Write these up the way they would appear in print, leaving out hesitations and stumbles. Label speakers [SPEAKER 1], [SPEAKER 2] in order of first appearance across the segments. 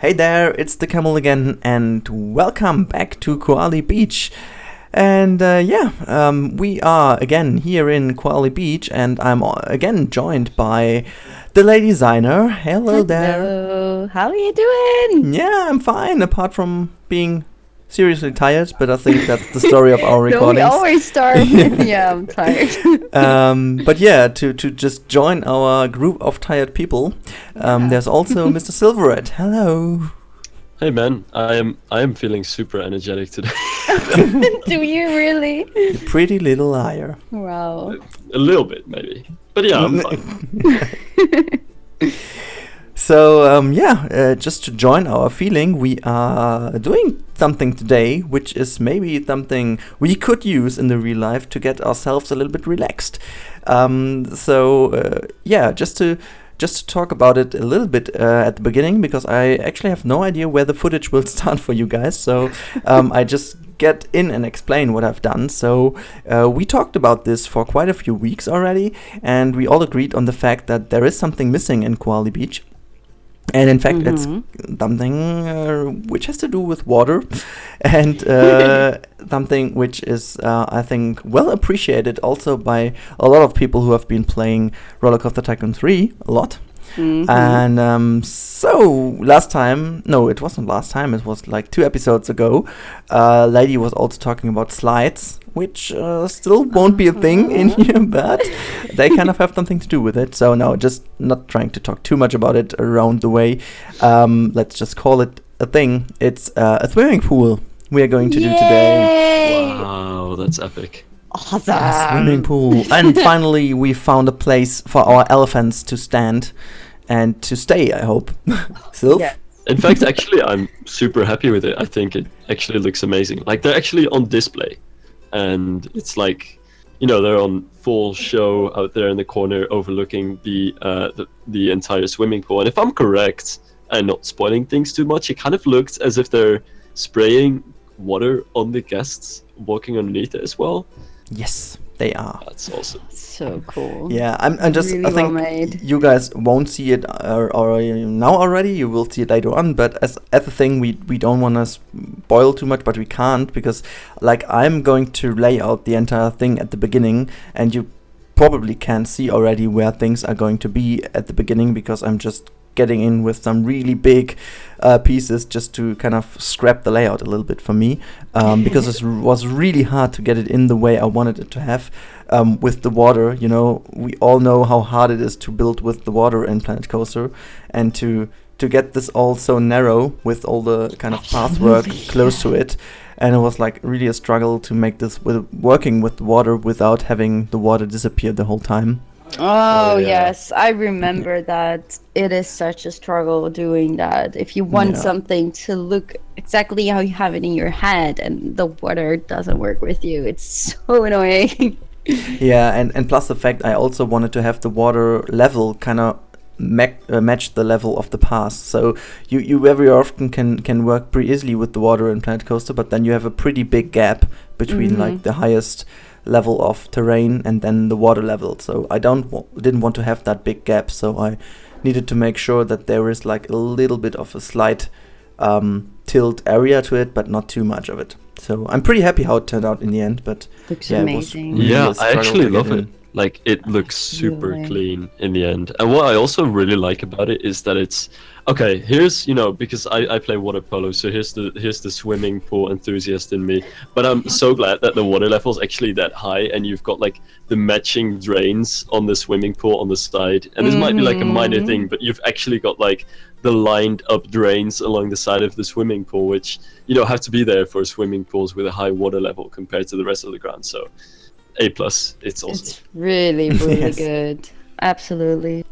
[SPEAKER 1] Hey there, it's Rennkamel again, and welcome back to Koali Beach. And we are again here in Koali Beach, and I'm again joined by DeLadysigner. Hello there.
[SPEAKER 2] Hello, how are you doing?
[SPEAKER 1] Yeah, I'm fine, apart from being seriously tired, but I think that's the story of our recordings.
[SPEAKER 2] Don't we always start with, yeah, I'm tired.
[SPEAKER 1] But yeah, to just join our group of tired people, there's also Mr. Silvarret. Hello.
[SPEAKER 3] Hey man, I am feeling super energetic today.
[SPEAKER 2] Do you really?
[SPEAKER 1] You pretty little liar.
[SPEAKER 2] Wow.
[SPEAKER 3] A little bit maybe, but yeah, I'm fine.
[SPEAKER 1] So just to join our feeling, we are doing something today, which is maybe something we could use in the real life to get ourselves a little bit relaxed. Just to talk about it a little bit at the beginning, because I actually have no idea where the footage will start for you guys. So I just get in and explain what I've done. So we talked about this for quite a few weeks already, and we all agreed on the fact that there is something missing in Koali Beach. And in fact, it's something which has to do with water, and something which is, I think, well appreciated also by a lot of people who have been playing RollerCoaster Tycoon 3 a lot. And so last time, no, it wasn't last time, it was like 2 episodes ago, Lady was also talking about slides, which still won't be a thing in here, but they kind of have something to do with it. So no, just not trying to talk too much about it around the way. Let's just call it a thing. It's a swimming pool we are going to do today.
[SPEAKER 3] Wow, that's epic.
[SPEAKER 2] Awesome.
[SPEAKER 1] A swimming pool. And finally we found a place for our elephants to stand and to stay, I hope. Sylv?
[SPEAKER 2] Yeah.
[SPEAKER 3] In fact, actually, I'm super happy with it. I think it actually looks amazing. Like, they're actually on display. And it's like, you know, they're on full show out there in the corner overlooking the entire swimming pool. And if I'm correct, and not spoiling things too much, it kind of looks as if they're spraying water on the guests walking underneath it as well.
[SPEAKER 1] Yes, they are.
[SPEAKER 3] That's awesome.
[SPEAKER 2] So cool.
[SPEAKER 1] Yeah, I'm just.
[SPEAKER 2] Really
[SPEAKER 1] I think
[SPEAKER 2] well made.
[SPEAKER 1] you guys won't see it or now already. You will see it later on. But as a thing, we don't want to spoil too much, but we can't, because like I'm going to lay out the entire thing at the beginning, and you probably can see already where things are going to be at the beginning, because I'm just getting in with some really big pieces just to kind of scrap the layout a little bit for me, because it was really hard to get it in the way I wanted it to have, with the water. You know, we all know how hard it is to build with the water in Planet Coaster, and to get this all so narrow with all the kind of pathwork close to it. And it was like really a struggle to make this working with the water without having the water disappear the whole time.
[SPEAKER 2] Oh,
[SPEAKER 3] yeah.
[SPEAKER 2] yes, I remember that. It is such a struggle doing that. If you want something to look exactly how you have it in your head and the water doesn't work with you, it's so annoying.
[SPEAKER 1] Yeah, and plus the fact I also wanted to have the water level kind of match the level of the pass. So you very often can work pretty easily with the water in Planet Coaster, but then you have a pretty big gap between like the highest level of terrain and then the water level. So I didn't want to have that big gap, so I needed to make sure that there is like a little bit of a slight tilt area to it, but not too much of it. So I'm pretty happy how it turned out in the end, but
[SPEAKER 2] Looks
[SPEAKER 1] yeah,
[SPEAKER 2] amazing.
[SPEAKER 1] it was really
[SPEAKER 3] Yeah,
[SPEAKER 1] a
[SPEAKER 3] I
[SPEAKER 1] struggle
[SPEAKER 3] actually
[SPEAKER 1] to get
[SPEAKER 3] love
[SPEAKER 1] in.
[SPEAKER 3] it. Like, it looks super
[SPEAKER 2] Really?
[SPEAKER 3] clean in the end. And what I also really like about it is that it's okay. Here's, you know, because I play water polo, so here's the swimming pool enthusiast in me. But I'm so glad that the water level is actually that high, and you've got like the matching drains on the swimming pool on the side. And this might be like a minor thing, but you've actually got like the lined up drains along the side of the swimming pool, which, you know, have to be there for swimming pools with a high water level compared to the rest of the ground. So A+, it's awesome.
[SPEAKER 2] It's really, really
[SPEAKER 1] Yes.
[SPEAKER 2] good. Absolutely.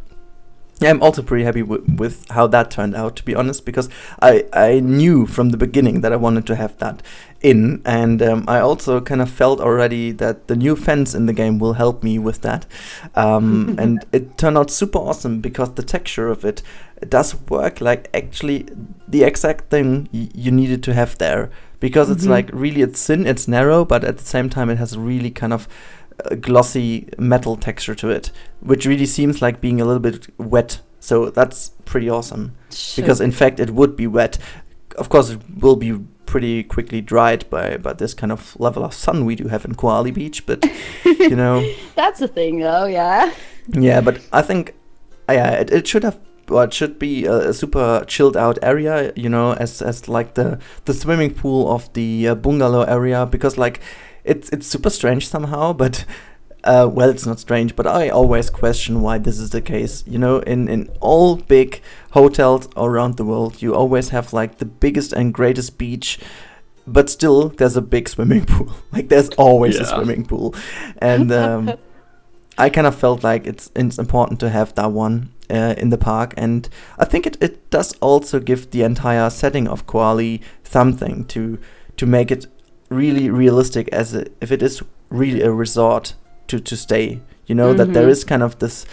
[SPEAKER 1] Yeah, I'm also pretty happy with how that turned out, to be honest, because I knew from the beginning that I wanted to have that in, and I also kind of felt already that the new fence in the game will help me with that, and it turned out super awesome, because the texture of it does work like actually the exact thing you needed to have there, because it's like really, it's thin, it's narrow, but at the same time it has a really kind of glossy metal texture to it, which really seems like being a little bit wet So that's pretty awesome.
[SPEAKER 2] So
[SPEAKER 1] Because in fact it would be wet. Of course it will be pretty quickly dried by this kind of level of sun we do have in Koali Beach, but you know.
[SPEAKER 2] That's the thing, though. Yeah.
[SPEAKER 1] Yeah, but I think it should have, or it should be a super chilled out area, you know, as like the swimming pool of the bungalow area, because like it's super strange somehow, but well, it's not strange, but I always question why this is the case. You know, in all big hotels around the world, you always have like the biggest and greatest beach, but still there's a big swimming pool. Like there's always a swimming pool, and I kind of felt like it's important to have that one in the park, and I think it does also give the entire setting of Koali something to make it really realistic, if it is really a resort to stay. You know, that there is kind of this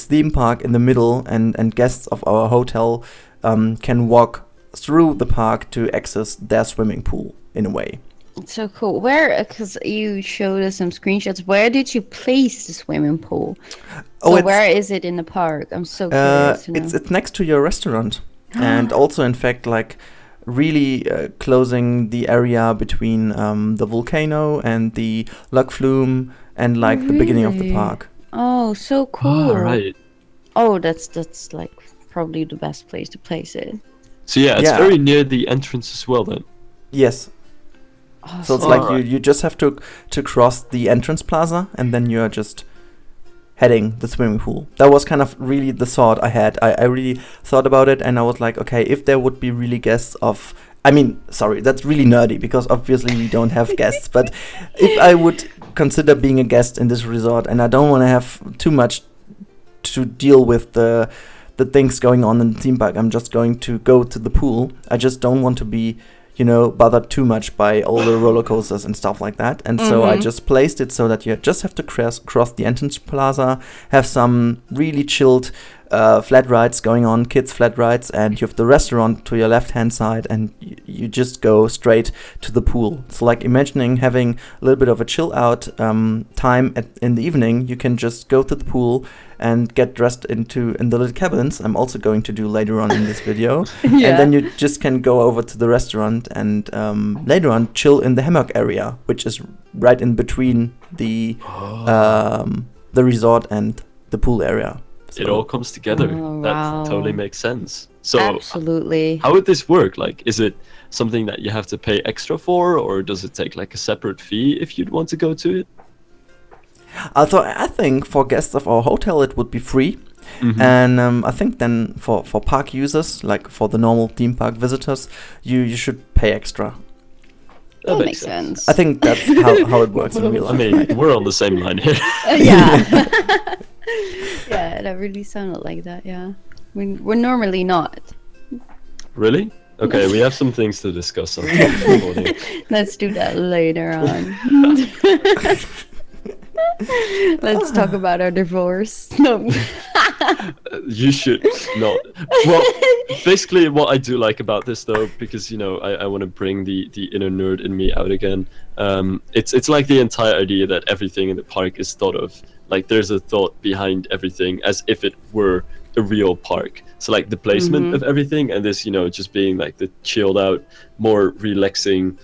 [SPEAKER 1] theme park in the middle, and guests of our hotel can walk through the park to access their swimming pool in a way.
[SPEAKER 2] It's so cool. Where, because you showed us some screenshots, where did you place the swimming pool? So where is it in the park? I'm so curious to know.
[SPEAKER 1] It's next to your restaurant, and also in fact like really closing the area between the volcano and the log flume and like the beginning of the park.
[SPEAKER 2] Oh, so cool.
[SPEAKER 3] All right.
[SPEAKER 2] Oh, that's like probably the best place to place it.
[SPEAKER 3] So yeah, it's very near the entrance as well then.
[SPEAKER 1] Yes.
[SPEAKER 2] Awesome.
[SPEAKER 1] So it's like you just have to cross the entrance plaza, and then you're just heading the swimming pool. That was kind of really the thought I had. I really thought about it, and I was like, okay, if there would be really guests of... I mean, sorry, that's really nerdy, because obviously we don't have guests, but if I would consider being a guest in this resort, and I don't want to have too much to deal with the things going on in the theme park, I'm just going to go to the pool. I just don't want to be, you know, bothered too much by all the roller coasters and stuff like that. And so I just placed it so that you just have to cross the entrance plaza, have some really chilled flat rides going on, kids flat rides, and you have the restaurant to your left hand side, and you just go straight to the pool. So like imagining having a little bit of a chill out time in the evening, you can just go to the pool and get dressed in the little cabins. I'm also going to do later on in this video. And then you just can go over to the restaurant and later on chill in the hammock area, which is right in between the resort and the pool area. So
[SPEAKER 3] it all comes together. That totally makes sense. So
[SPEAKER 2] absolutely.
[SPEAKER 3] How would this work? Like, is it something that you have to pay extra for, or does it take like a separate fee if you'd want to go to it?
[SPEAKER 1] I think for guests of our hotel it would be free. And I think then for park users, like for the normal theme park visitors, you should pay extra.
[SPEAKER 2] That makes sense.
[SPEAKER 1] I think that's how it works in real life.
[SPEAKER 3] I mean, we're on the same line here.
[SPEAKER 2] Yeah. Yeah, that really sounded like that, yeah. We're normally not.
[SPEAKER 3] Really? Okay, we have some things to discuss on the recording.
[SPEAKER 2] Let's do that later on. Let's talk about our divorce. No.
[SPEAKER 3] You should not. Well, basically what I do like about this though, because you know I want to bring the inner nerd in me out again. It's like the entire idea that everything in the park is thought of. Like there's a thought behind everything, as if it were a real park. So like the placement of everything, and this, you know, just being like the chilled out, more relaxing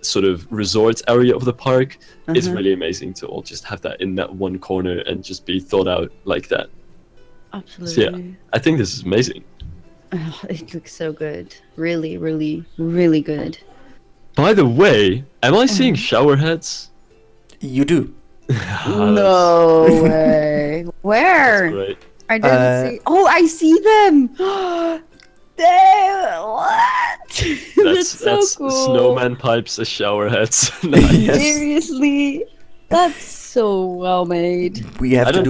[SPEAKER 3] sort of resort area of the park is really amazing to all just have that in that one corner and just be thought out like that.
[SPEAKER 2] Absolutely.
[SPEAKER 3] So yeah, I think this is amazing.
[SPEAKER 2] Oh, it looks so good. Really, really, really good.
[SPEAKER 3] By the way, am I seeing shower heads?
[SPEAKER 1] You do.
[SPEAKER 2] No way. Where?
[SPEAKER 3] Great.
[SPEAKER 2] I didn't see. Oh, I see them. Damn, what? That's so cool.
[SPEAKER 3] Snowman pipes as shower heads. Nice.
[SPEAKER 1] Yes.
[SPEAKER 2] Seriously, that's so well made.
[SPEAKER 1] We have to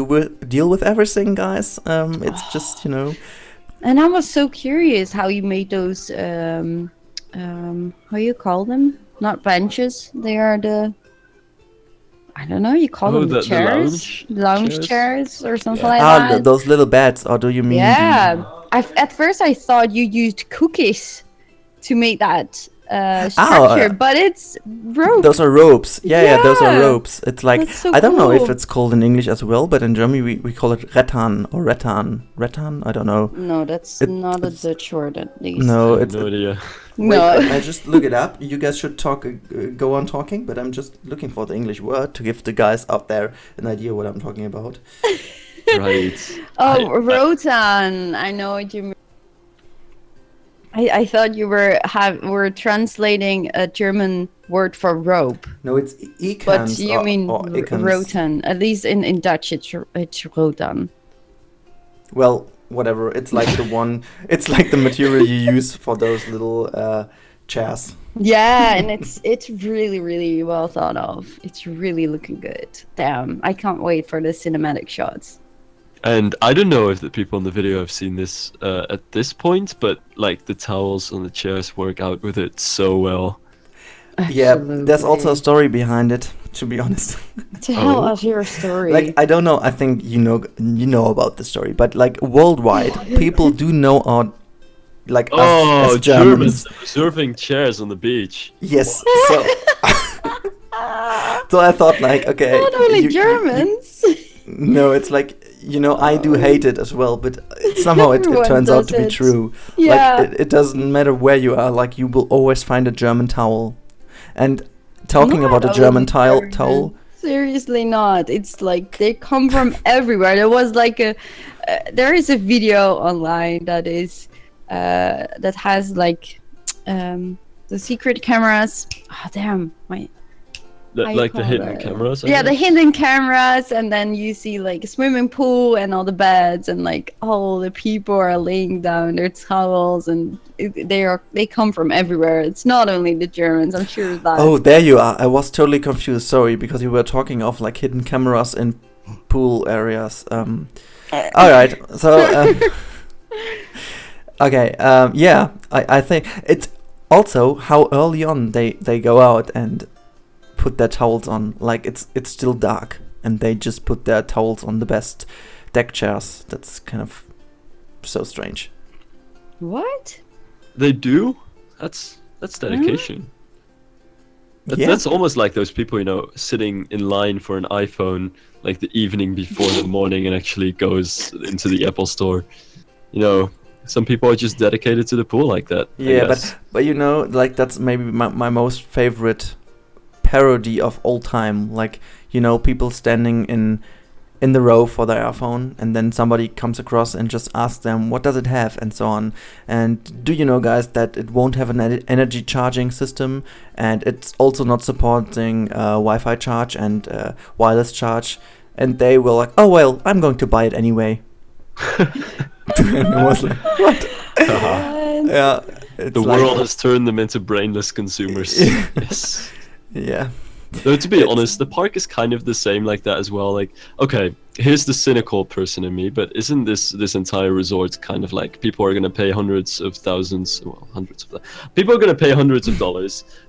[SPEAKER 1] deal with everything, guys. It's just, you know.
[SPEAKER 2] And I was so curious how you made those. How you call them? Not benches. They are the. I don't know. You call them chairs, lounge chairs, or something like that.
[SPEAKER 1] Those little beds, or do you mean?
[SPEAKER 2] Yeah. At first I thought you used cookies to make that structure, but it's rope.
[SPEAKER 1] Those are ropes. Yeah, those are
[SPEAKER 2] Yeah.
[SPEAKER 1] ropes. It's like,
[SPEAKER 2] That's so
[SPEAKER 1] I don't know if
[SPEAKER 2] cool.
[SPEAKER 1] it's called in English as well, but in Germany we call it Rettan or Rettan. Rettan? I don't know.
[SPEAKER 2] No, that's not a Dutch word at least.
[SPEAKER 1] No,
[SPEAKER 3] I have
[SPEAKER 1] it's
[SPEAKER 3] no idea.
[SPEAKER 1] Wait,
[SPEAKER 2] No.
[SPEAKER 1] I just look it up. You guys should go on talking, but I'm just looking for the English word to give the guys out there an idea what I'm talking about.
[SPEAKER 3] Right.
[SPEAKER 2] Oh, rotan. I know what you mean. I thought you were translating a German word for rope,
[SPEAKER 1] No, it's
[SPEAKER 2] but
[SPEAKER 1] icans
[SPEAKER 2] you mean
[SPEAKER 1] or icans.
[SPEAKER 2] rotan. At least in Dutch, it's rotan.
[SPEAKER 1] Well, whatever. It's like the one. It's like the material you use for those little chairs.
[SPEAKER 2] Yeah, and it's really really well thought of. It's really looking good. Damn, I can't wait for the cinematic shots.
[SPEAKER 3] And I don't know if the people in the video have seen this at this point, but like the towels on the chairs work out with it so well.
[SPEAKER 1] Yeah, there's also a
[SPEAKER 2] Absolutely.
[SPEAKER 1] story behind it. To be honest,
[SPEAKER 2] Tell
[SPEAKER 3] Oh.
[SPEAKER 2] us your story.
[SPEAKER 1] like I don't know. I think you know about the story, but like worldwide, people do know our like us
[SPEAKER 3] Oh,
[SPEAKER 1] as Germans.
[SPEAKER 3] Germans reserving chairs on the beach.
[SPEAKER 1] Yes. So so I thought like, okay,
[SPEAKER 2] Not only
[SPEAKER 1] you-
[SPEAKER 2] Germans.
[SPEAKER 1] No, it's like, I do hate it as well, but somehow it
[SPEAKER 2] Everyone
[SPEAKER 1] turns out
[SPEAKER 2] does
[SPEAKER 1] to be
[SPEAKER 2] it.
[SPEAKER 1] true.
[SPEAKER 2] Yeah.
[SPEAKER 1] Like it doesn't matter where you are, like you will always find a German towel. And talking
[SPEAKER 2] Not
[SPEAKER 1] about a German
[SPEAKER 2] only
[SPEAKER 1] towel,
[SPEAKER 2] Seriously not. It's like they come from everywhere. There was like there is a video online that is that has like the secret cameras. Oh damn, my how you
[SPEAKER 3] Like the
[SPEAKER 2] call
[SPEAKER 3] hidden
[SPEAKER 2] it?
[SPEAKER 3] cameras. I
[SPEAKER 2] Yeah, the
[SPEAKER 3] guess?
[SPEAKER 2] hidden cameras, and then you see like a swimming pool and all the beds, and like all the people are laying down their towels, and they come from everywhere. It's not only the Germans, I'm sure of that.
[SPEAKER 1] oh, there you are. I was totally confused. Sorry, because you were talking of like hidden cameras in pool areas. All right. So, okay. Yeah, I think it's also how early on they go out and put their towels on. Like it's still dark, and they just put their towels on the best deck chairs. That's kind of so strange.
[SPEAKER 2] What?
[SPEAKER 3] They do? That's dedication.
[SPEAKER 1] Yeah.
[SPEAKER 3] That's almost like those people, sitting in line for an iPhone like the evening before the morning and actually goes into the Apple store. Some people are just dedicated to the pool like that. I
[SPEAKER 1] Yeah,
[SPEAKER 3] guess.
[SPEAKER 1] but like that's maybe my most favorite parody of all time. Like, people standing in the row for their iPhone, and then somebody comes across and just asks them, what does it have, and so on. And do you know, guys, that it won't have an energy charging system, and it's also not supporting Wi-Fi charge and wireless charge. And they were like, oh well, I'm going to buy it anyway. And it was like, what? Yeah, it's
[SPEAKER 3] The
[SPEAKER 1] like,
[SPEAKER 3] world has turned them into brainless consumers. Yes.
[SPEAKER 1] yeah.
[SPEAKER 3] Though to be honest, the park is kind of the same like that as well. Like, okay, here's the cynical person in me, but isn't this entire resort kind of like people are gonna pay hundreds of dollars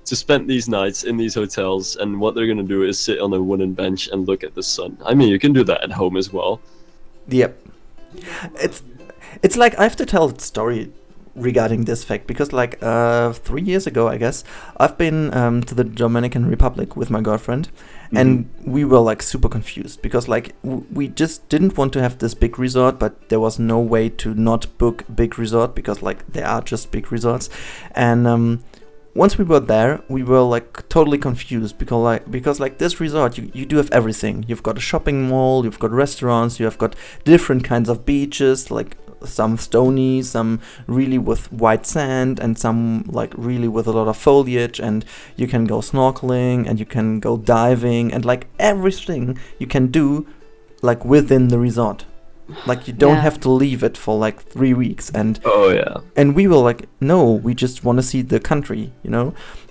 [SPEAKER 3] to spend these nights in these hotels, and what they're gonna do is sit on a wooden bench and look at the sun. I mean, you can do that at home as well.
[SPEAKER 1] Yep. It's like I have to tell a story regarding this fact, because like 3 years ago, I guess, I've been to the Dominican Republic with my girlfriend, and we were like super confused because like we just didn't want to have this big resort, but there was no way to not book big resort because like they are just big resorts. And once we were there, we were like totally confused because like this resort, you do have everything. You've got a shopping mall, you've got restaurants, you have got different kinds of beaches, like some stony, some really with white sand, and some like really with a lot of foliage, and you can go snorkeling and you can go diving, and like everything you can do like within the resort. Like you don't
[SPEAKER 2] Yeah.
[SPEAKER 1] have to leave it for like 3 weeks.
[SPEAKER 3] Oh yeah.
[SPEAKER 1] And we were like, no, we just want to see the country,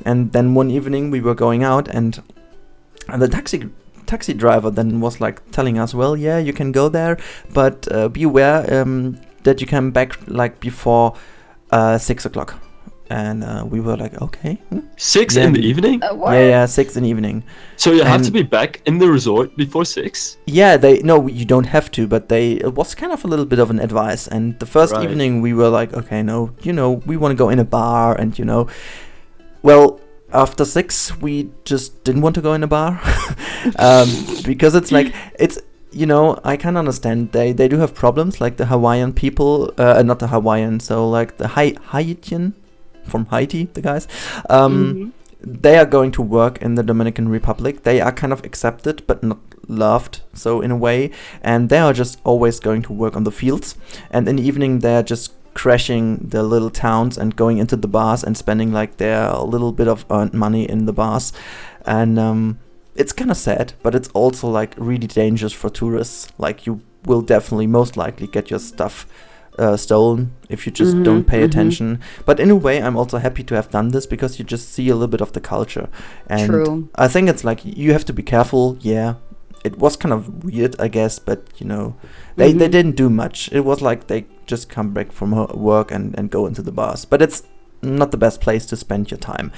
[SPEAKER 1] And then one evening we were going out, and the taxi driver then was like telling us, well, yeah, you can go there, but be aware that you come back like before 6 o'clock. And we were like, okay.
[SPEAKER 3] 6 in the evening?
[SPEAKER 2] What?
[SPEAKER 1] Yeah, 6 in the evening.
[SPEAKER 3] So you have to
[SPEAKER 1] and-
[SPEAKER 3] be back in the resort before 6?
[SPEAKER 1] Yeah, you don't have to, but it was kind of a little bit of an advice. And the first
[SPEAKER 3] Right.
[SPEAKER 1] evening we were like, okay, no, we want to go in a bar, and Well, after 6, we just didn't want to go in a bar because it's like it's. I can understand they do have problems, like the Hawaiian people, not the Hawaiian, so like the Haitian from Haiti, the guys. They are going to work in the Dominican Republic. They are kind of accepted but not loved, so in a way, and they are just always going to work on the fields, and in the evening they're just crashing the little towns and going into the bars and spending like their little bit of earned money in the bars, and it's kind of sad, but it's also like really dangerous for tourists. Like you will definitely most likely get your stuff stolen if you just don't pay attention. But in a way, I'm also happy to have done this because you just see a little bit of the culture. And
[SPEAKER 2] True.
[SPEAKER 1] I think it's like you have to be careful. Yeah, it was kind of weird, I guess, but they didn't do much. It was like they just come back from work and go into the bars. But it's not the best place to spend your time.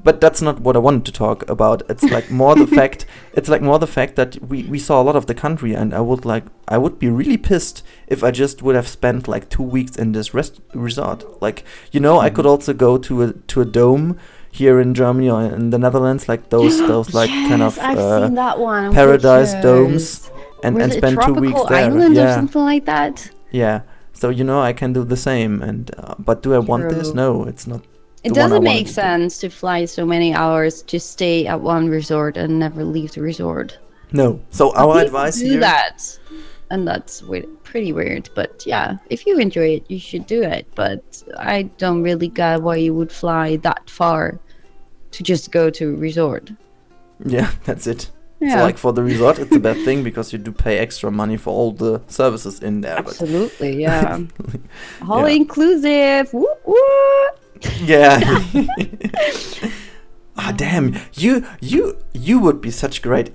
[SPEAKER 1] But that's not what I wanted to talk about. It's like more the fact. It's like more the fact that we saw a lot of the country, and I would be really pissed if I just would have spent like 2 weeks in this resort. Like I could also go to a dome here in Germany or in the Netherlands, like those like kind of
[SPEAKER 2] I've seen that one on
[SPEAKER 1] paradise
[SPEAKER 2] pictures.
[SPEAKER 1] domes, and spend 2 weeks there.
[SPEAKER 2] Island or something like that.
[SPEAKER 1] Yeah. So I can do the same, and but do I want this? No, it's not.
[SPEAKER 2] It doesn't make sense to fly so many hours to stay at one resort and never leave the resort.
[SPEAKER 1] No. So our advice
[SPEAKER 2] do
[SPEAKER 1] here.
[SPEAKER 2] that, and that's pretty weird. But yeah, if you enjoy it, you should do it. But I don't really get why you would fly that far to just go to a resort.
[SPEAKER 1] Yeah, that's it.
[SPEAKER 2] Yeah.
[SPEAKER 1] So like for the resort, it's a bad thing because you do pay extra money for all the services in there.
[SPEAKER 2] Absolutely, yeah. All inclusive. Woo woo.
[SPEAKER 1] Yeah. Damn. You would be such great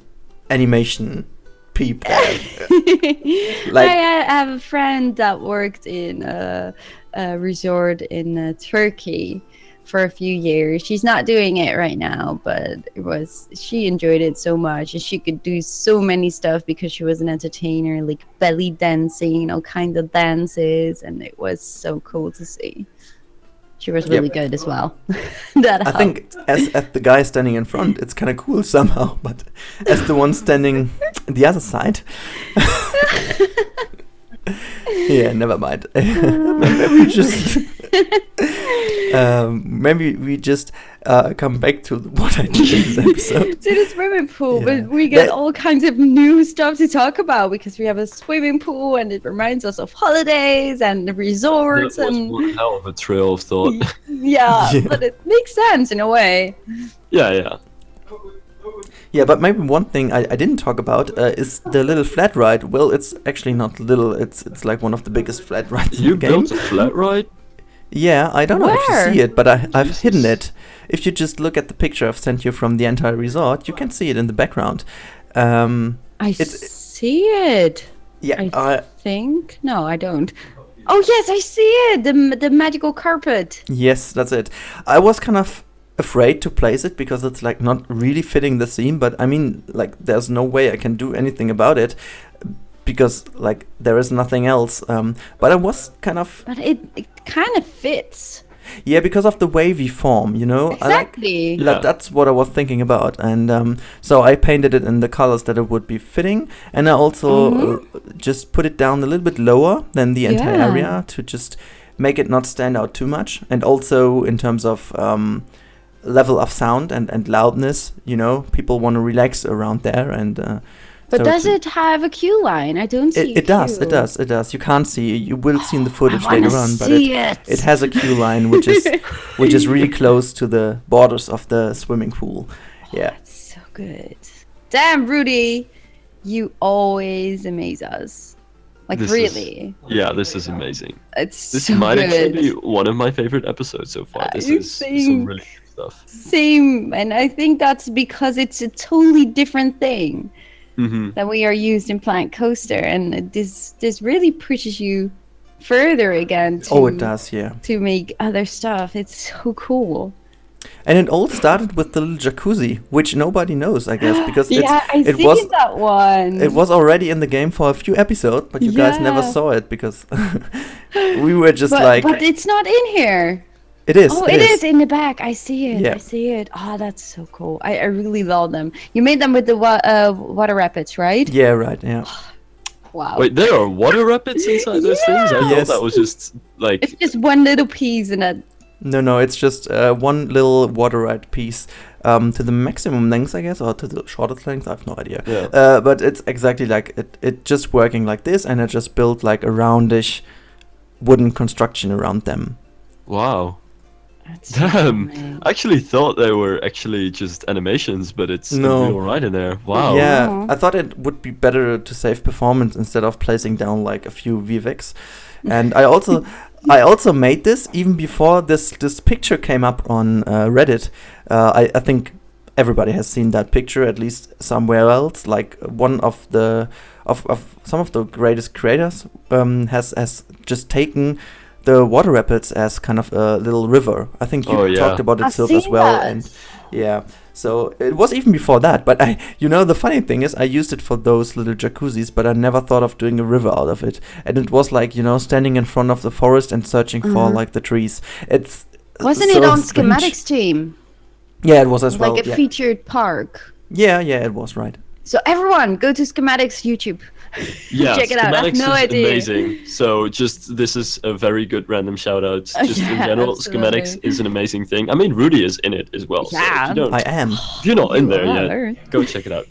[SPEAKER 1] animation peep.
[SPEAKER 2] Like I have a friend that worked in a resort in Turkey for a few years. She's not doing it right now, but she enjoyed it so much, and she could do so many stuff because she was an entertainer, like belly dancing, all kinds of dances, and it was so cool to see. She was really good as well.
[SPEAKER 1] I think as the guy standing in front, it's kind of cool somehow, but as the one standing the other side, yeah, never mind. Maybe we just come back to what I did in this episode.
[SPEAKER 2] To the swimming pool, but we get all kinds of new stuff to talk about because we have a swimming pool and it reminds us of holidays and the resorts.
[SPEAKER 3] That was one hell of a trail of thought.
[SPEAKER 2] Yeah, but it makes sense in a way.
[SPEAKER 3] Yeah.
[SPEAKER 1] Yeah, but maybe one thing I didn't talk about is the little flat ride. Well, it's actually not little. It's like one of the biggest flat rides in the game.
[SPEAKER 3] You built a flat ride?
[SPEAKER 1] Yeah, I don't know if
[SPEAKER 2] Where?
[SPEAKER 1] you see it, but I've hidden it. If you just look at the picture I've sent you from the entire resort, you can see it in the background.
[SPEAKER 2] I see it.
[SPEAKER 1] Yeah,
[SPEAKER 2] I think. No, I don't. Oh yes, I see it. The magical carpet.
[SPEAKER 1] Yes, that's it. I was kind of afraid to place it because it's like not really fitting the theme, but I mean, like there's no way I can do anything about it because like there is nothing else. But I was kind of.
[SPEAKER 2] But it kind of fits.
[SPEAKER 1] Yeah, because of the wavy form,
[SPEAKER 2] Exactly.
[SPEAKER 1] That's what I was thinking about, and so I painted it in the colors that it would be fitting, and I also just put it down a little bit lower than the entire area to just make it not stand out too much, and also in terms of level of sound and loudness, people want to relax around there, and.
[SPEAKER 2] But
[SPEAKER 1] so
[SPEAKER 2] does it have a queue line? I don't see
[SPEAKER 1] it. It does. You can't see. You will see in the footage later on, but it has a queue line, which is really close to the borders of the swimming pool. Yeah.
[SPEAKER 2] That's so good. Damn, Rudi, you always amaze us. Like really.
[SPEAKER 3] This is amazing.
[SPEAKER 2] This
[SPEAKER 3] might actually be one of my favorite episodes so far. This is some really good stuff.
[SPEAKER 2] Same, and I think that's because it's a totally different thing. That we are used in Planet Coaster, and this really pushes you further again.
[SPEAKER 1] It does, yeah.
[SPEAKER 2] To make other stuff. It's so cool.
[SPEAKER 1] And it all started with the little jacuzzi, which nobody knows, I guess, because
[SPEAKER 2] I see that one.
[SPEAKER 1] It was already in the game for a few episodes, but you guys never saw it because we were just
[SPEAKER 2] but it's not in here.
[SPEAKER 1] It is.
[SPEAKER 2] Oh, it is in the back. I see it.
[SPEAKER 1] Yeah.
[SPEAKER 2] I see it. Oh, that's so cool. I really love them. You made them with the water rapids, right?
[SPEAKER 1] Yeah, right. Yeah.
[SPEAKER 2] Wow.
[SPEAKER 3] Wait, there are water rapids inside those things? I
[SPEAKER 1] Yes.
[SPEAKER 3] thought that was just like.
[SPEAKER 2] It's just one little piece in that.
[SPEAKER 1] No, it's just one little water ride piece to the maximum length, I guess, or to the shortest length. I have no idea.
[SPEAKER 3] Yeah.
[SPEAKER 1] But it's exactly like it just working like this, and it just built like a roundish wooden construction around them.
[SPEAKER 3] Wow.
[SPEAKER 2] That's
[SPEAKER 3] Damn.
[SPEAKER 2] amazing.
[SPEAKER 3] I actually thought they were actually just animations, but it's
[SPEAKER 1] No.
[SPEAKER 3] a real ride in there. Wow.
[SPEAKER 1] Yeah,
[SPEAKER 2] Wow.
[SPEAKER 1] I thought it would be better to save performance instead of placing down like a few VFX. And I also made this even before this picture came up on Reddit. I think everybody has seen that picture at least somewhere else. Like one of the of some of the greatest creators has just taken the water rapids as kind of a little river. I think you
[SPEAKER 3] Oh, yeah.
[SPEAKER 1] talked about it,
[SPEAKER 2] I've
[SPEAKER 1] Silv, as
[SPEAKER 2] seen
[SPEAKER 1] well.
[SPEAKER 2] that.
[SPEAKER 1] And yeah, so it was even before that. But the funny thing is, I used it for those little jacuzzis, but I never thought of doing a river out of it. And it was like, standing in front of the forest and searching for like the trees. It's
[SPEAKER 2] Wasn't
[SPEAKER 1] so
[SPEAKER 2] it on
[SPEAKER 1] strange.
[SPEAKER 2] Schematics team?
[SPEAKER 1] Yeah, it was as well.
[SPEAKER 2] Like a
[SPEAKER 1] Yeah.
[SPEAKER 2] featured park.
[SPEAKER 1] yeah, it was right.
[SPEAKER 2] So everyone, go to Schematics YouTube.
[SPEAKER 3] Yeah,
[SPEAKER 2] Check it out. I have
[SPEAKER 3] schematics
[SPEAKER 2] no
[SPEAKER 3] is
[SPEAKER 2] idea.
[SPEAKER 3] amazing. So this is a very good random shout out. Just in
[SPEAKER 2] Yeah,
[SPEAKER 3] general,
[SPEAKER 2] absolutely.
[SPEAKER 3] schematics is an amazing thing. I mean, Rudi is in it as well. So
[SPEAKER 2] Yeah.
[SPEAKER 3] if you don't,
[SPEAKER 1] I am.
[SPEAKER 3] if you're not in there
[SPEAKER 2] are.
[SPEAKER 3] yet, go check it out.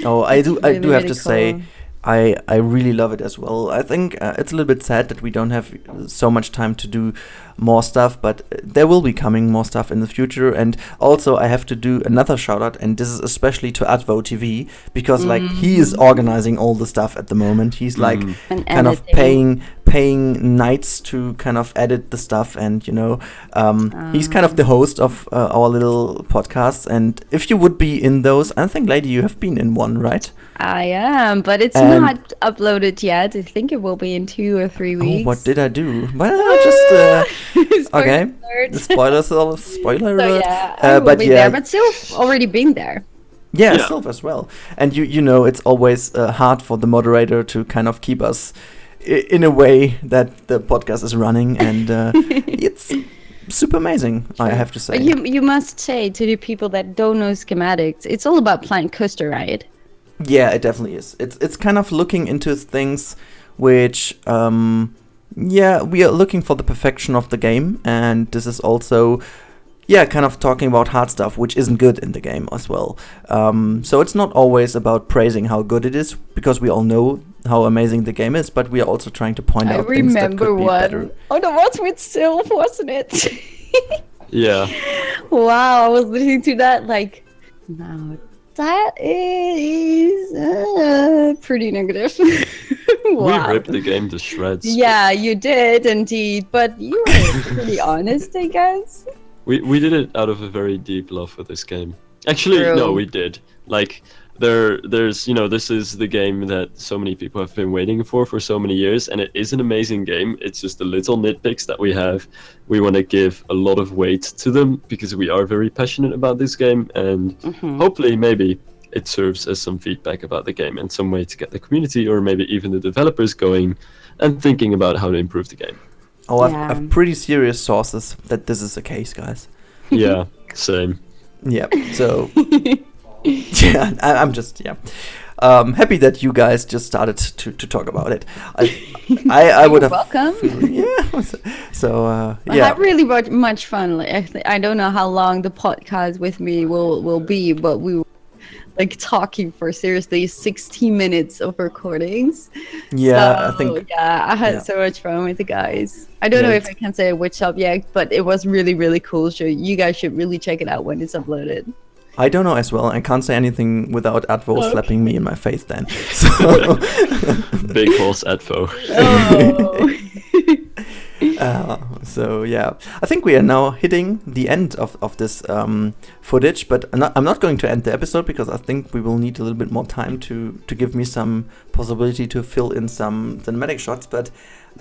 [SPEAKER 1] Oh, I do
[SPEAKER 2] really,
[SPEAKER 1] have
[SPEAKER 2] really
[SPEAKER 1] to say,
[SPEAKER 2] cool.
[SPEAKER 1] I really love it as well. I think it's a little bit sad that we don't have so much time to do more stuff, but there will be coming more stuff in the future. And also, I have to do another shout out, and this is especially to Advo TV, because like he is organizing all the stuff at the moment. He's like
[SPEAKER 2] And
[SPEAKER 1] kind of
[SPEAKER 2] editing.
[SPEAKER 1] paying nights to kind of edit the stuff, and he's kind of the host of our little podcasts. And if you would be in those, I think, lady, you have been in one, right?
[SPEAKER 2] I am, but it's
[SPEAKER 1] And-
[SPEAKER 2] not uploaded yet. I think it will be in 2 or 3 weeks.
[SPEAKER 1] Oh, what did I do? Well, just
[SPEAKER 2] Spoiler
[SPEAKER 1] okay.
[SPEAKER 2] alert.
[SPEAKER 1] The spoiler alert.
[SPEAKER 2] So yeah, I will
[SPEAKER 1] but
[SPEAKER 2] be
[SPEAKER 1] yeah,
[SPEAKER 2] there, but still already been there.
[SPEAKER 1] yeah,
[SPEAKER 3] Yeah.
[SPEAKER 1] Sylv as well. And you know, it's always hard for the moderator to kind of keep us in a way that the podcast is running, and it's super amazing. I have to say.
[SPEAKER 2] But you must say to the people that don't know schematics, it's all about plant coaster, right?
[SPEAKER 1] Yeah, it definitely is. It's kind of looking into things which we are looking for the perfection of the game, and this is also kind of talking about hard stuff which isn't good in the game as well. So it's not always about praising how good it is, because we all know how amazing the game is, but we are also trying to point
[SPEAKER 2] I
[SPEAKER 1] out things that
[SPEAKER 2] remember
[SPEAKER 1] could be better.
[SPEAKER 2] one. Oh, that was with Sylv, wasn't it?
[SPEAKER 3] Yeah.
[SPEAKER 2] Wow, I was listening to that like, now that is pretty negative. Wow.
[SPEAKER 3] We ripped the game to shreds.
[SPEAKER 2] Yeah, you did indeed, but you were pretty honest, I guess.
[SPEAKER 3] We did it out of a very deep love for this game. Actually,
[SPEAKER 2] True.
[SPEAKER 3] no, we did. Like, there's this is the game that so many people have been waiting for so many years, and it is an amazing game. It's just the little nitpicks that we have. We want to give a lot of weight to them because we are very passionate about this game, and hopefully, maybe it serves as some feedback about the game and some way to get the community or maybe even the developers going and thinking about how to improve the game.
[SPEAKER 1] Oh,
[SPEAKER 2] Yeah.
[SPEAKER 1] I've pretty serious sources that this is the case, guys.
[SPEAKER 3] Yeah, same.
[SPEAKER 1] Yeah, so yeah, I'm just happy that you guys just started to talk about it. I would
[SPEAKER 2] You're
[SPEAKER 1] have
[SPEAKER 2] welcome.
[SPEAKER 1] So
[SPEAKER 2] I
[SPEAKER 1] yeah,
[SPEAKER 2] had really much fun. Like, I don't know how long the podcast with me will be, but we were like talking for seriously 16 minutes of recordings.
[SPEAKER 1] yeah.
[SPEAKER 2] So,
[SPEAKER 1] I think
[SPEAKER 2] I had
[SPEAKER 1] yeah.
[SPEAKER 2] so much fun with the guys. I don't know
[SPEAKER 1] Yeah,
[SPEAKER 2] if I can say which subject, but it was really, really cool. So you guys should really check it out when it's uploaded.
[SPEAKER 1] I don't know as well. I can't say anything without Advo slapping me in my face then. So
[SPEAKER 3] Big horse advo.
[SPEAKER 2] Oh.
[SPEAKER 1] so yeah, I think we are now hitting the end of this footage, but I'm not going to end the episode because I think we will need a little bit more time to give me some possibility to fill in some cinematic shots. But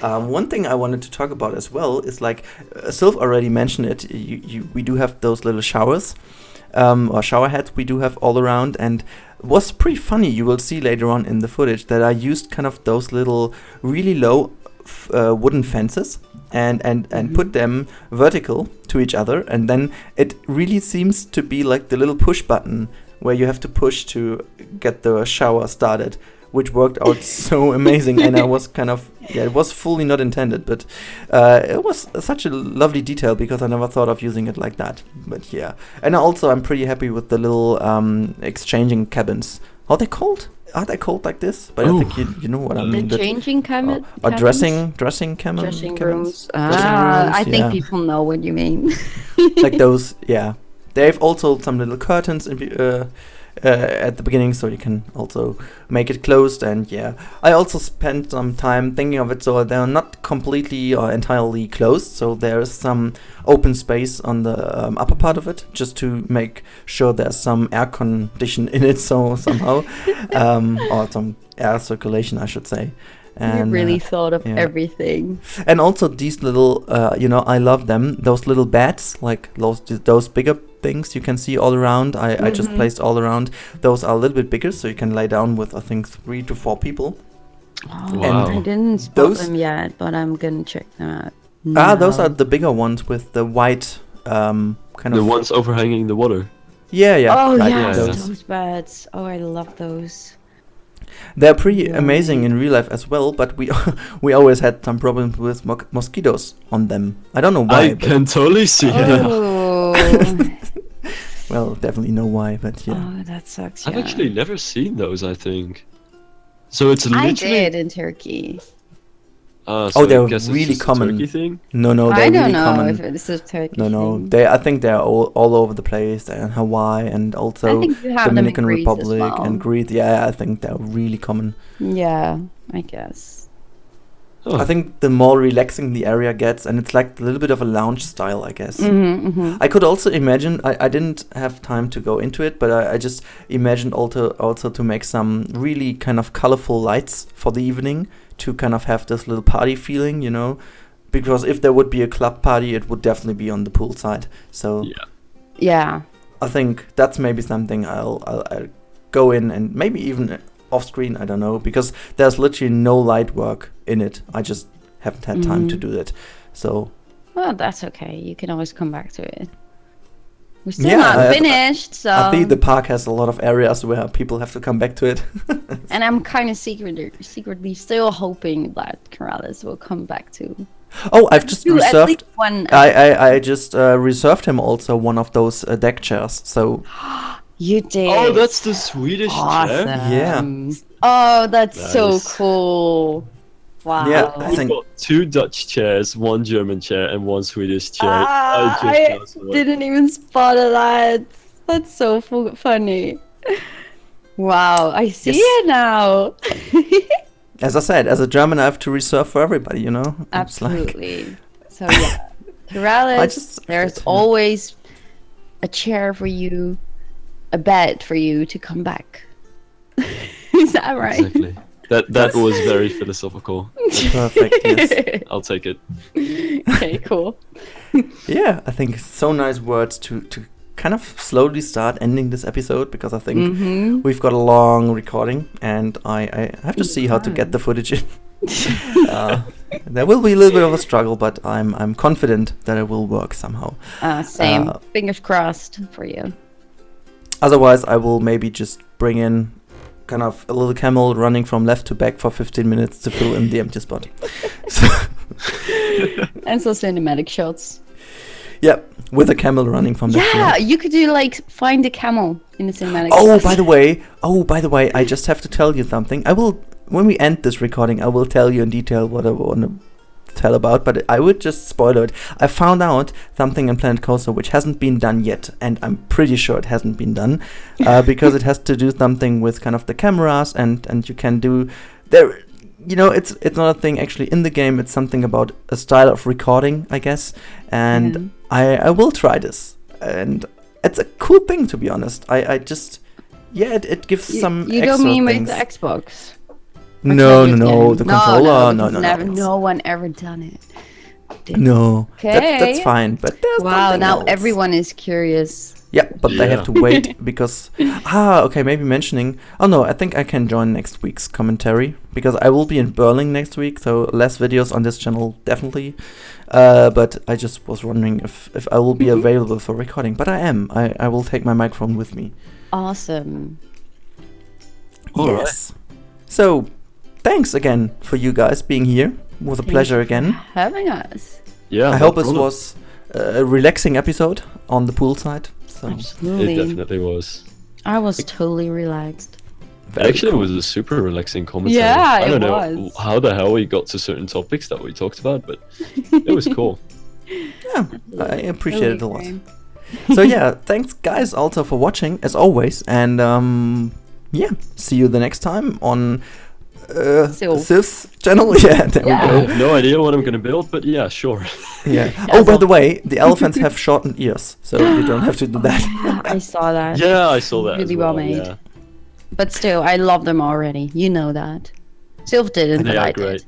[SPEAKER 1] one thing I wanted to talk about as well is like Sylv already mentioned it. We do have those little showers or shower heads we do have all around, and it was pretty funny. You will see later on in the footage that I used kind of those little really low wooden fences and put them vertical to each other, and then it really seems to be like the little push button where you have to push to get the shower started, which worked out so amazing. And I was kind of, it was fully not intended, but it was such a lovely detail because I never thought of using it like that. But yeah, and also I'm pretty happy with the little exchanging cabins. How are they called? Are they called like this? But I think you know what I mean.
[SPEAKER 2] The changing cabin?
[SPEAKER 1] Or dressing
[SPEAKER 2] Dressing
[SPEAKER 1] cabins.
[SPEAKER 2] rooms.
[SPEAKER 1] Dressing
[SPEAKER 2] I think
[SPEAKER 1] rooms,
[SPEAKER 2] people know what you mean.
[SPEAKER 1] like those, yeah. They have also some little curtains at the beginning, so you can also make it closed. And yeah, I also spent some time thinking of it so they're not completely or entirely closed, so there's some open space on the upper part of it, just to make sure there's some air condition in it, so somehow or some air circulation, I should say. And
[SPEAKER 2] you really thought of everything.
[SPEAKER 1] And also these little I love them, those little beds, like those bigger things you can see all around. I just placed all around. Those are a little bit bigger, so you can lay down with I think 3 to 4 people.
[SPEAKER 2] Oh,
[SPEAKER 3] wow.
[SPEAKER 2] I didn't spot them yet, but I'm gonna check them out.
[SPEAKER 1] Those are the bigger ones with the white kind of
[SPEAKER 3] The ones overhanging the water.
[SPEAKER 1] Yeah.
[SPEAKER 2] Oh
[SPEAKER 1] like
[SPEAKER 2] yes,
[SPEAKER 1] those.
[SPEAKER 2] those beds. Oh, I love those.
[SPEAKER 1] They're pretty amazing in real life as well, but we always had some problems with mosquitoes on them. I don't know why.
[SPEAKER 3] I can totally see it.
[SPEAKER 2] Oh.
[SPEAKER 1] Well, definitely know why, but yeah.
[SPEAKER 2] Oh, that sucks.
[SPEAKER 3] I've
[SPEAKER 2] yeah.
[SPEAKER 3] actually never seen those, I think. So it's
[SPEAKER 2] I
[SPEAKER 3] literally...
[SPEAKER 2] did in Turkey.
[SPEAKER 3] So
[SPEAKER 1] they're
[SPEAKER 3] I guess it's
[SPEAKER 1] really
[SPEAKER 3] just a
[SPEAKER 1] common.
[SPEAKER 3] Turkey thing?
[SPEAKER 1] No, they're
[SPEAKER 2] I don't
[SPEAKER 1] really
[SPEAKER 2] know
[SPEAKER 1] common.
[SPEAKER 2] if it's a Turkey
[SPEAKER 1] No.
[SPEAKER 2] thing.
[SPEAKER 1] I think they're all over the place, and Hawaii, and
[SPEAKER 2] I
[SPEAKER 1] also
[SPEAKER 2] think you have
[SPEAKER 1] Dominican
[SPEAKER 2] them in Greece as
[SPEAKER 1] Republic
[SPEAKER 2] well.
[SPEAKER 1] and Greece. Yeah, I think they're really common.
[SPEAKER 2] Yeah, I guess.
[SPEAKER 3] Oh.
[SPEAKER 1] I think the more relaxing the area gets, and it's like a little bit of a lounge style, I guess. I could also imagine, I didn't have time to go into it, but I just imagined also to make some really kind of colorful lights for the evening to kind of have this little party feeling, because if there would be a club party, it would definitely be on the pool side. So
[SPEAKER 2] Yeah.
[SPEAKER 1] I think that's maybe something I'll go in and maybe even off screen, I don't know, because there's literally no light work in it. I just haven't had time to do that. So
[SPEAKER 2] Well, that's okay. You can always come back to it. We're still not finished, so...
[SPEAKER 1] I think the park has a lot of areas where people have to come back to it.
[SPEAKER 2] And I'm kind of secretly still hoping that Corrales will come back to...
[SPEAKER 1] Oh, I've just
[SPEAKER 2] at
[SPEAKER 1] reserved...
[SPEAKER 2] least one...
[SPEAKER 1] I just reserved him also one of those deck chairs, so...
[SPEAKER 2] You did.
[SPEAKER 3] Oh, that's the Swedish
[SPEAKER 2] awesome.
[SPEAKER 3] chair?
[SPEAKER 1] Yeah.
[SPEAKER 2] Oh, that's so
[SPEAKER 3] Nice.
[SPEAKER 2] cool. Wow.
[SPEAKER 1] Yeah, I
[SPEAKER 3] We've
[SPEAKER 1] think...
[SPEAKER 3] got 2 Dutch chairs, 1 German chair, and 1 Swedish chair.
[SPEAKER 2] I didn't even spot that. That's so funny. Wow, I see it now.
[SPEAKER 1] As I said, as a German, I have to reserve for everybody, It's like-
[SPEAKER 2] Absolutely. So yeah, Corrales, there's always a chair for you, a bed for you to come back. Is that right?
[SPEAKER 3] Exactly. That was very philosophical.
[SPEAKER 1] Perfect, yes.
[SPEAKER 3] I'll take it.
[SPEAKER 2] Okay, cool.
[SPEAKER 1] Yeah, I think so nice words to kind of slowly start ending this episode, because I think we've got a long recording, and I have to see how to get the footage in. There will be a little bit of a struggle, but I'm confident that it will work somehow.
[SPEAKER 2] Same. Fingers crossed for you.
[SPEAKER 1] Otherwise, I will maybe just bring in kind of a little camel running from left to back for 15 minutes to fill in the empty spot. So
[SPEAKER 2] And so cinematic shots.
[SPEAKER 1] yeah, with a camel running from left to
[SPEAKER 2] Yeah,
[SPEAKER 1] right.
[SPEAKER 2] you could do like find a camel in the cinematic.
[SPEAKER 1] Oh,
[SPEAKER 2] shots.
[SPEAKER 1] by the way, I just have to tell you something. When we end this recording, I will tell you in detail what I want to tell about, but I would just spoil it. I found out something in Planet Coaster which hasn't been done yet, and I'm pretty sure it hasn't been done, because it has to do something with kind of the cameras, and you can do there. It's not a thing actually in the game. It's something about a style of recording, I guess, and I will try this, and it's a cool thing, to be honest. I just it gives some.
[SPEAKER 2] You
[SPEAKER 1] extra
[SPEAKER 2] don't mean
[SPEAKER 1] things.
[SPEAKER 2] with the Xbox?
[SPEAKER 1] No, the controller. No.
[SPEAKER 2] No one ever done it.
[SPEAKER 1] No,
[SPEAKER 2] Okay.
[SPEAKER 1] that's fine. But there's
[SPEAKER 2] Wow,
[SPEAKER 1] something
[SPEAKER 2] now
[SPEAKER 1] else.
[SPEAKER 2] everyone is curious
[SPEAKER 1] Yeah, but they have to
[SPEAKER 3] Yeah.
[SPEAKER 1] wait because okay, maybe mentioning. Oh no, I think I can join next week's commentary because I will be in Berlin next week, so less videos on this channel definitely. But I just was wondering if I will be available for recording. But I am. I will take my microphone with me.
[SPEAKER 2] Awesome.
[SPEAKER 3] All
[SPEAKER 1] Yes. So, thanks again for you guys being here. It was a pleasure again.
[SPEAKER 2] Having us.
[SPEAKER 3] Yeah.
[SPEAKER 1] I
[SPEAKER 3] no
[SPEAKER 1] hope this
[SPEAKER 3] problem.
[SPEAKER 1] was a relaxing episode on the poolside. So
[SPEAKER 2] Absolutely.
[SPEAKER 3] It definitely was.
[SPEAKER 2] I was totally relaxed.
[SPEAKER 1] very
[SPEAKER 3] Actually,
[SPEAKER 1] cool.
[SPEAKER 3] it was a super relaxing commentary.
[SPEAKER 2] Yeah,
[SPEAKER 3] I don't
[SPEAKER 2] it
[SPEAKER 3] know
[SPEAKER 2] was.
[SPEAKER 3] how the hell we got to certain topics that we talked about, but it was cool.
[SPEAKER 1] Yeah, I appreciate it a lot.
[SPEAKER 2] Really
[SPEAKER 1] So yeah, thanks guys also for watching as always, and yeah, see you the next time on
[SPEAKER 2] Sylv.
[SPEAKER 1] Sylv's channel. Yeah, there
[SPEAKER 2] Yeah.
[SPEAKER 3] I
[SPEAKER 1] we go.
[SPEAKER 3] have no idea what I'm gonna build, but yeah, sure.
[SPEAKER 1] Yeah.
[SPEAKER 2] Yeah,
[SPEAKER 1] Oh, by
[SPEAKER 2] so-
[SPEAKER 1] the way, the elephants have shortened ears, so you don't have to do that.
[SPEAKER 2] I saw that.
[SPEAKER 3] Yeah, I saw that.
[SPEAKER 2] Really
[SPEAKER 3] as
[SPEAKER 2] well
[SPEAKER 3] well
[SPEAKER 2] made.
[SPEAKER 3] Yeah.
[SPEAKER 2] But still, I love them already. You know that. Sylv didn't, but
[SPEAKER 3] They
[SPEAKER 2] I
[SPEAKER 3] are
[SPEAKER 2] did.
[SPEAKER 3] great.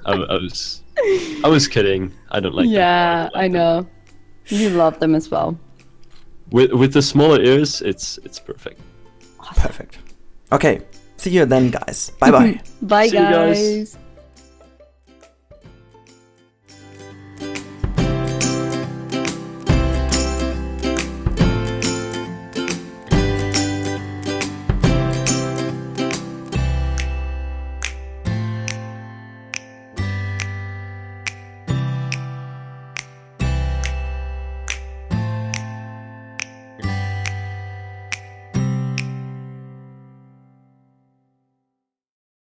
[SPEAKER 3] I was kidding. I don't like them.
[SPEAKER 2] Yeah,
[SPEAKER 3] like
[SPEAKER 2] I
[SPEAKER 3] them.
[SPEAKER 2] know. You love them as well.
[SPEAKER 3] With the smaller ears, it's perfect.
[SPEAKER 1] Perfect. Okay, see you then, guys. Bye bye.
[SPEAKER 2] Bye,
[SPEAKER 3] See you guys.
[SPEAKER 2] guys.